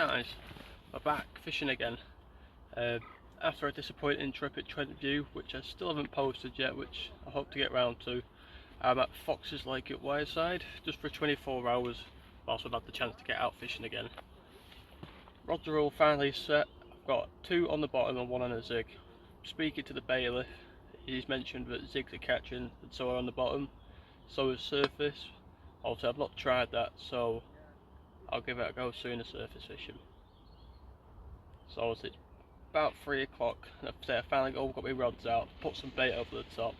Guys, we're back fishing again after a disappointing trip at Trent View, which I still haven't posted yet, which I hope to get round to. I'm at Fox's Lake at Wyreside just for 24 hours whilst I've had the chance to get out fishing again. Rods are all finally set. I've got 2 on the bottom and 1 on a zig. Speaking to the bailiff, he's mentioned that zigs are catching and so are on the bottom, so is surface. Obviously I've not tried that, so I'll give it a go soon as surface fishing. So obviously it's about 3 o'clock and I finally got my rods out, put some bait over the top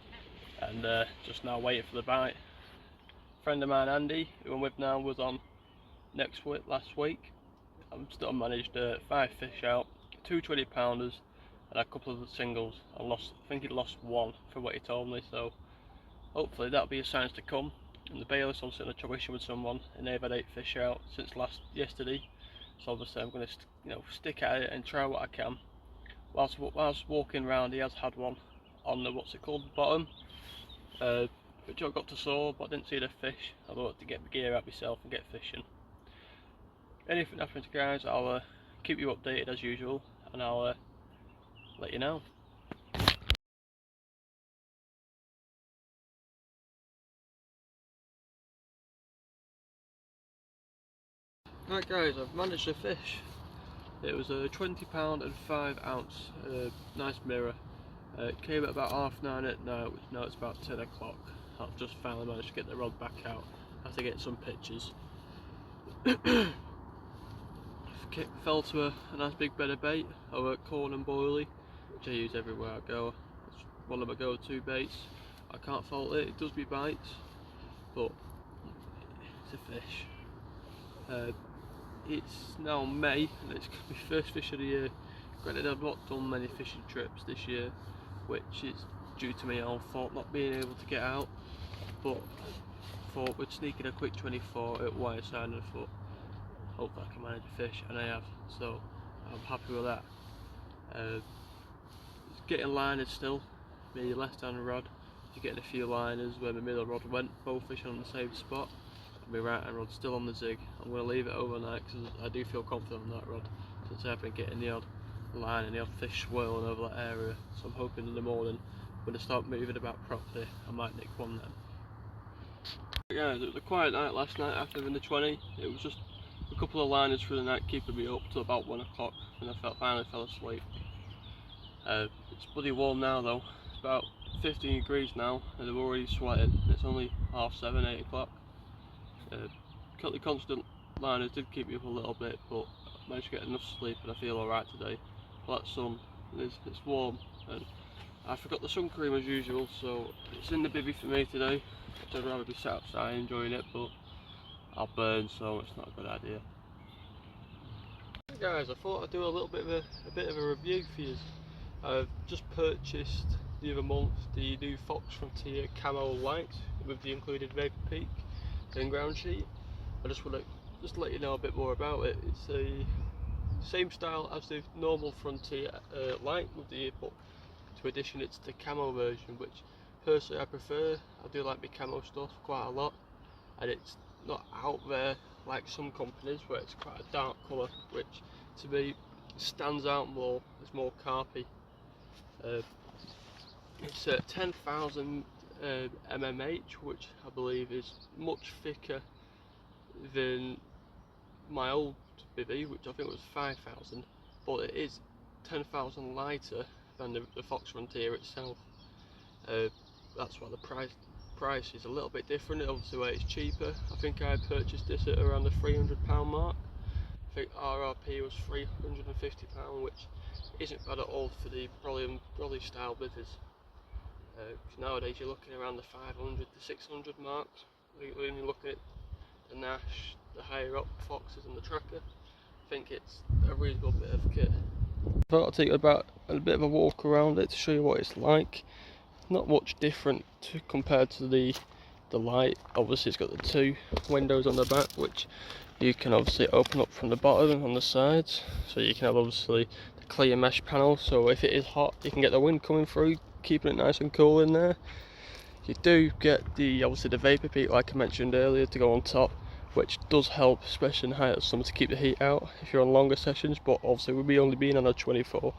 and just now waiting for the bite. A friend of mine, Andy, who I'm with now, was on last week. I'm still managed 5 fish out, 2 20-pounders and a couple of the singles. I think he lost 1 from what he told me, so hopefully that'll be a signs to come. And the bailiff's obviously on a tuition with someone and they've had 8 fish out since yesterday, so obviously I'm going to stick at it and try what I can. Whilst walking around, he has had one on the the bottom, which I got to saw, but I didn't see the fish. I thought to get the gear out myself and get fishing. Anything happens, guys, I'll keep you updated as usual, and I'll let you know. Right guys, I've managed to fish. It was a 20-pound and 5-ounce nice mirror. It came at about 9:30 at night, which now it's about 10 o'clock. I've just finally managed to get the rod back out after getting some pictures. Fell to a nice big bed of bait over corn and boilie, which I use everywhere I go. It's one of my go-to baits. I can't fault it, it does me bites, but it's a fish. It's now May and it's my first fish of the year. Granted, I've not done many fishing trips this year, which is due to my own fault not being able to get out, but I thought we'd sneak in a quick 24 at Wyreside and I thought hopefully I can manage a fish, and I have, so I'm happy with that. It's getting liners still. My left hand rod is getting a few liners where my middle rod went, both fishing on the same spot. My right hand rod's still on the zig. I'm going to leave it overnight because I do feel confident on that rod, since I've been getting the odd line and the odd fish swirling over that area. So I'm hoping in the morning when I start moving about properly I might nick one then. Guys, it was a quiet night last night after having the 20. It was just a couple of liners through the night keeping me up till about 1 o'clock when I finally fell asleep. It's bloody warm now though. It's about 15 degrees now and I'm already sweating. It's only 7:30, 8 o'clock. The constant liners did keep me up a little bit, but I managed to get enough sleep and I feel alright today. But that sun, it's warm and I forgot the sun cream as usual, so it's in the bivvy for me today. I'd rather be sat outside enjoying it, but I'll burn, so it's not a good idea. Hey guys, I thought I'd do a little bit of a review for you. I've just purchased the other month the new Fox Frontier Camo Light with the included Vapor Peak and ground sheet. I just want to let you know a bit more about it. It's the same style as the normal Frontier Light with the but to addition it's the camo version, which personally I prefer. I do like my camo stuff quite a lot, and it's not out there like some companies where it's quite a dark colour, which to me stands out more, it's more carpy. It's 10,000 mmH, which I believe is much thicker than my old bivvy, which I think was 5,000, but it is 10,000 lighter than the Fox Frontier itself. That's why the price is a little bit different. Obviously where it's cheaper. I think I purchased this at around the £300 mark. I think RRP was £350, which isn't bad at all for the brolly style bivvies. Nowadays you're looking around the 500 to 600 marks when you're looking at the Nash, the higher up Foxes and the Tracker. I think it's a reasonable bit of kit. I thought I'd take about a bit of a walk around it to show you what it's like. Not much different compared to the Light. Obviously it's got the 2 windows on the back, which you can obviously open up from the bottom and on the sides, so you can have obviously the clear mesh panel, so if it is hot you can get the wind coming through, keeping it nice and cool in there. You do get obviously the Vapor Peak like I mentioned earlier to go on top, which does help, especially in height of summer, to keep the heat out if you're on longer sessions. But obviously with me only being on a 24,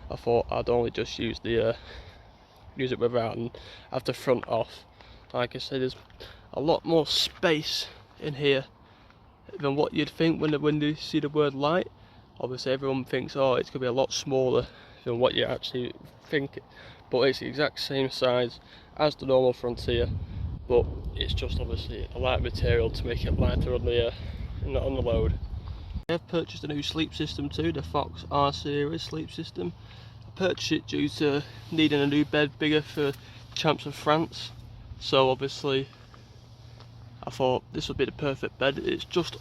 I thought I'd only just use it without and have the front off. Like I said, there's a lot more space in here than what you'd think when you see the word light. Obviously everyone thinks, oh, it's going to be a lot smaller than what you actually think, but it's the exact same size as the normal Frontier, but it's just obviously a light material to make it lighter on the load. I've purchased a new sleep system too, the Fox R series sleep system. I purchased it due to needing a new bed bigger for Champs of France, so obviously I thought this would be the perfect bed. It's just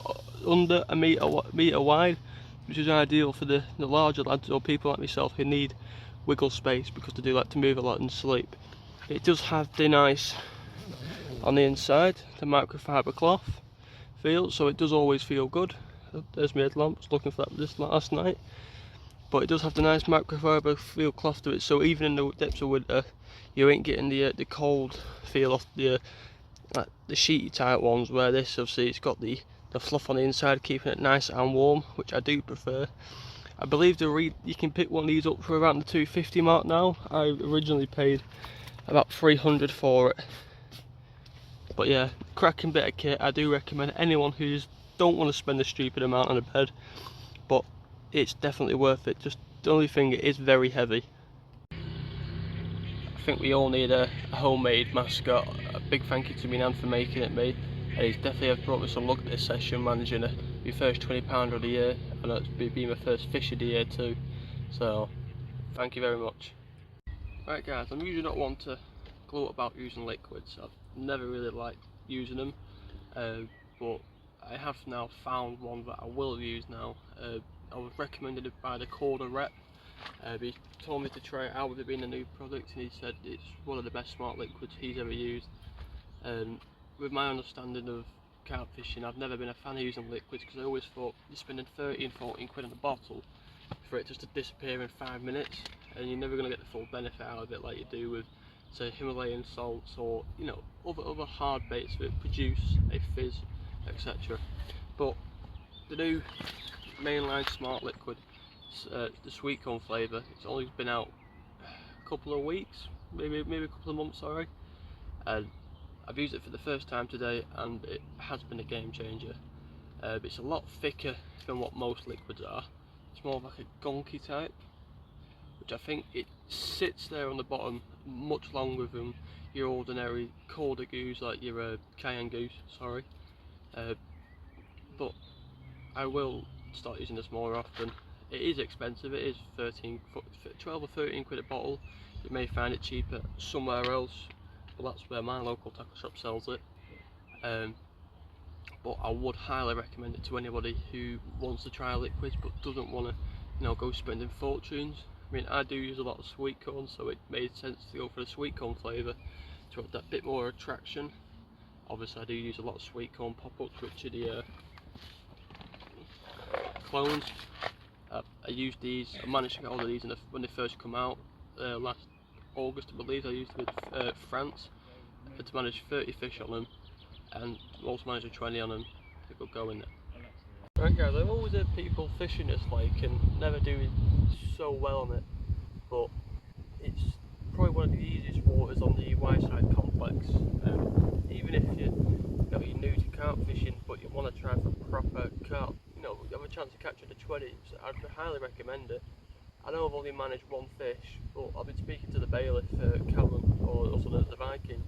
under a metre wide, which is ideal for the larger lads or people like myself who need wiggle space because they do like to move a lot and sleep. It does have the nice, on the inside, the microfiber cloth feel, so it does always feel good. There's my headlamp, I was looking for that this last night. But it does have the nice microfiber feel cloth to it, so even in the depths of winter, you ain't getting the cold feel off the like the sheety type ones, where this obviously it's got the fluff on the inside keeping it nice and warm, which I do prefer. I believe you can pick one of these up for around the 250 mark now. I originally paid about 300 for it, but yeah, cracking bit of kit. I do recommend anyone who don't want to spend a stupid amount on a bed, but it's definitely worth it. Just the only thing, it is very heavy. I think we all need a homemade mascot. A big thank you to me Nan for making it me, and he's definitely brought me some luck this session, managing my first £20 of the year, and it's been my first fish of the year too, so thank you very much. Right guys, I'm usually not one to gloat about using liquids. I've never really liked using them, but I have now found one that I will use now. I was recommended it by the Corner rep. He told me to try it out with it being a new product, and he said it's one of the best smart liquids he's ever used. With my understanding of carp fishing, I've never been a fan of using liquids because I always thought you're spending 13, 14 quid on a bottle for it just to disappear in 5 minutes, and you're never going to get the full benefit out of it like you do with, say, Himalayan salts or other hard baits that produce a fizz, etc. But the new mainline smart liquid, the sweet corn flavour, it's only been out a couple of weeks, maybe a couple of months, sorry, and I've used it for the first time today, and it has been a game changer. It's a lot thicker than what most liquids are. It's more like a gonky type, which I think it sits there on the bottom much longer than your ordinary Corda goose, like your cayenne goose, sorry. But I will start using this more often. It is expensive, it is 12 or 13 quid a bottle. You may find it cheaper somewhere else, but that's where my local tackle shop sells it. But I would highly recommend it to anybody who wants to try liquids but doesn't want to, go spending fortunes. I mean, I do use a lot of sweet corn, so it made sense to go for the sweet corn flavour to have that bit more attraction. Obviously I do use a lot of sweet corn pop-ups, which are the clones. I used these, I managed to get all of these when they first come out last August, I believe. I used them with France to manage 30 fish on them, and also managed a 20 on them. They could go in there. Right guys, I've always heard people fishing this lake and never doing so well on it, but it's probably one of the easiest waters on the Wyreside complex. Even if you're new to carp fishing but you want to try for proper carp, you have a chance of catching the 20s, I'd highly recommend it. I know I've only managed one fish, but I've been speaking to the bailiff, Callum, or also known as the Viking,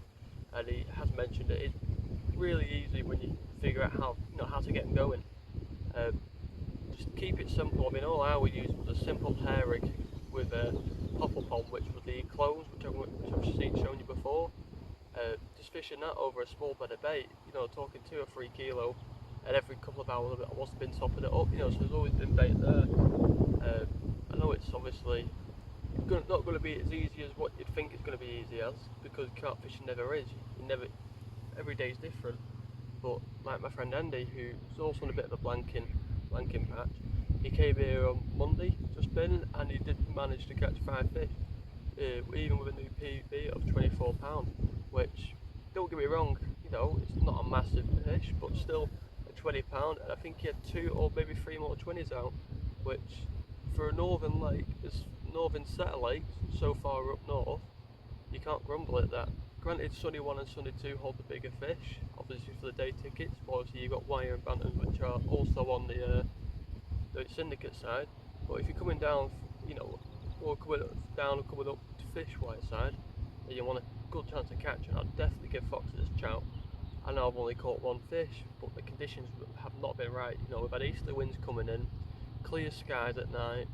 and he has mentioned it. It's really easy when you figure out how to get them going. Just keep it simple. I mean, all I would use was a simple hair rig with a popple pond, which was the clones, which I've shown you before. Just fishing that over a small bed of bait, talking 2 or 3 kilo, and every couple of hours I've also been topping it up, so there's always been bait there. I know it's obviously not going to be as easy as what you'd think it's going to be easy as, because carp fishing never is. Every day is different. But like my friend Andy, who's also in a bit of a blanking patch, he came here on Monday, just been, and he did manage to catch 5 fish, even with a new PB of £24, which, don't get me wrong, it's not a massive fish, but still, at £20, and I think he had 2 or maybe 3 more 20s out, which for a northern lake, this northern set of lakes so far up north, you can't grumble at that. Granted, Sunny 1 and Sunny 2 hold the bigger fish, obviously for the day tickets, but obviously you've got Wire and Bantam, which are also on the syndicate side. But if you're coming down, you know, or coming down and coming up to fish Wyreside, and you want a good chance of catching, I'd definitely give foxes a shout. I know I've only caught 1 fish, but the conditions have not been right. You know, we've had easterly winds coming in, clear skies at night,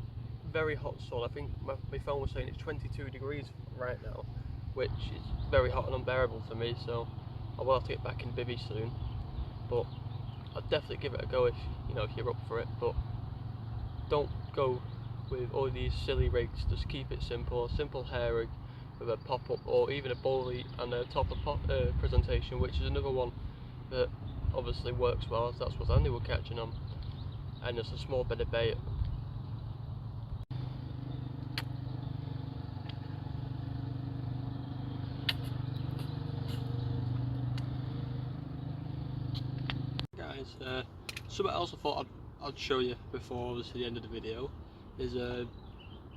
very hot sun. I think my phone was saying it's 22 degrees right now, which is very hot and unbearable for me, so I will have to get back in bivvy soon. But I'd definitely give it a go if, you know, if you're up for it, but don't go with all these silly rigs. Just keep it simple, a simple hair rig with a pop-up or even a bowlie and a topper presentation, which is another one that obviously works well, as that's what Andy were catching on, and just a small bit of bait. Guys, something else I thought I'd show you before obviously the end of the video is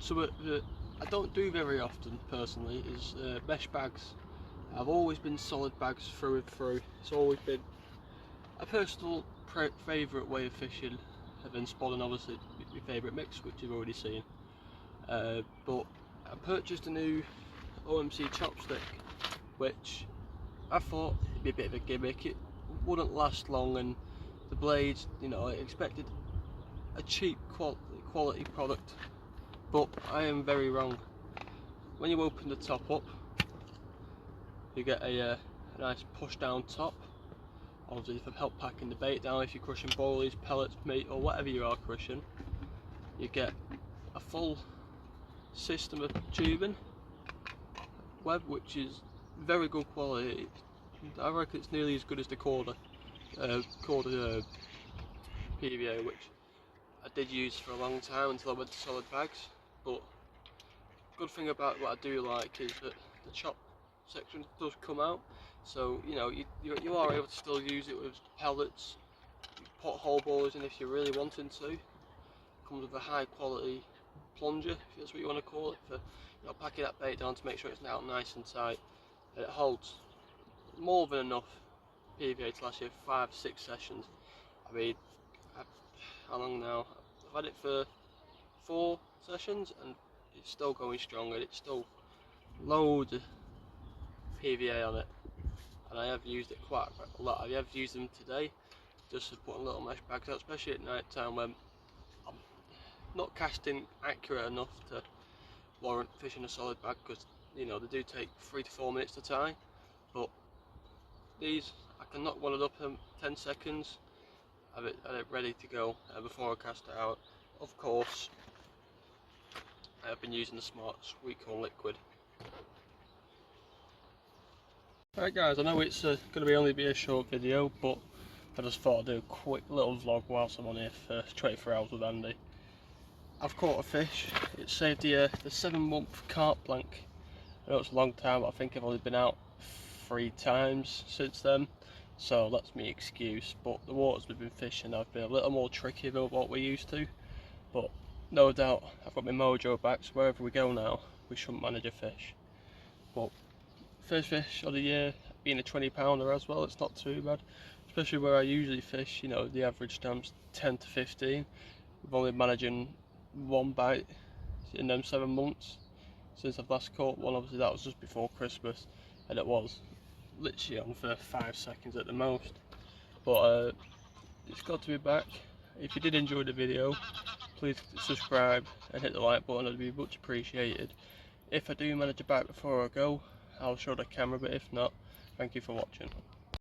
something that I don't do very often personally, is mesh bags. I've always been solid bags through and through. It's always been a personal favourite way of fishing, and then spawning obviously my favourite mix, which you've already seen. But I purchased a new OMC chopstick, which I thought it'd be a bit of a gimmick. It wouldn't last long, and the blades, you know, I expected a cheap quality product, but I am very wrong. When you open the top up, you get a nice push down top, obviously for help packing the bait down. If you're crushing bowlies, pellets, meat, or whatever you are crushing, you get a full system of tubing web, which is very good quality. I reckon it's nearly as good as the Corda PVA, which I did use for a long time until I went to solid bags. But good thing about what I do like is that the chop section does come out, so you know you are able to still use it with pellets, put whole bowlers in if you're really wanting to. It comes with a high quality plunger, if that's what you want to call it, for, you know, packing that bait down to make sure it's now nice and tight. And it holds more than enough PVA to last you 5-6 sessions. I mean, how long now? I've had it for 4 sessions and it's still going strong, and it's still loads of PVA on it, and I have used it quite a lot. I have used them today just to put little mesh bags out, especially at night time when I'm not casting accurate enough to warrant fishing a solid bag, because you know they do take 3 to 4 minutes to tie. But these, I can knock one of it up in 10 seconds, have it ready to go before I cast it out. Of course, I've been using the Smart Sweet Corn liquid. Alright guys, I know it's going to only be a short video, but I just thought I'd do a quick little vlog whilst I'm on here for 24 hours with Andy. I've caught a fish. It saved the 7-month carp blank. I know it's a long time, but I think I've only been out 3 times since then, so that's my excuse. But the waters we've been fishing have been a little more tricky than what we're used to, but no doubt I've got my mojo back, so wherever we go now we shouldn't manage a fish. But first fish of the year, being a 20-pounder as well, it's not too bad, especially where I usually fish. You know, the average stamp's 10 to 15. We've only managing 1 bite in them 7 months since I've last caught one. Obviously that was just before Christmas, and it was literally on for 5 seconds at the most. But it's got to be back. If you did enjoy the video, please subscribe and hit the like button, it'd be much appreciated. If I do manage a bite before I go, I'll show the camera, but if not, thank you for watching.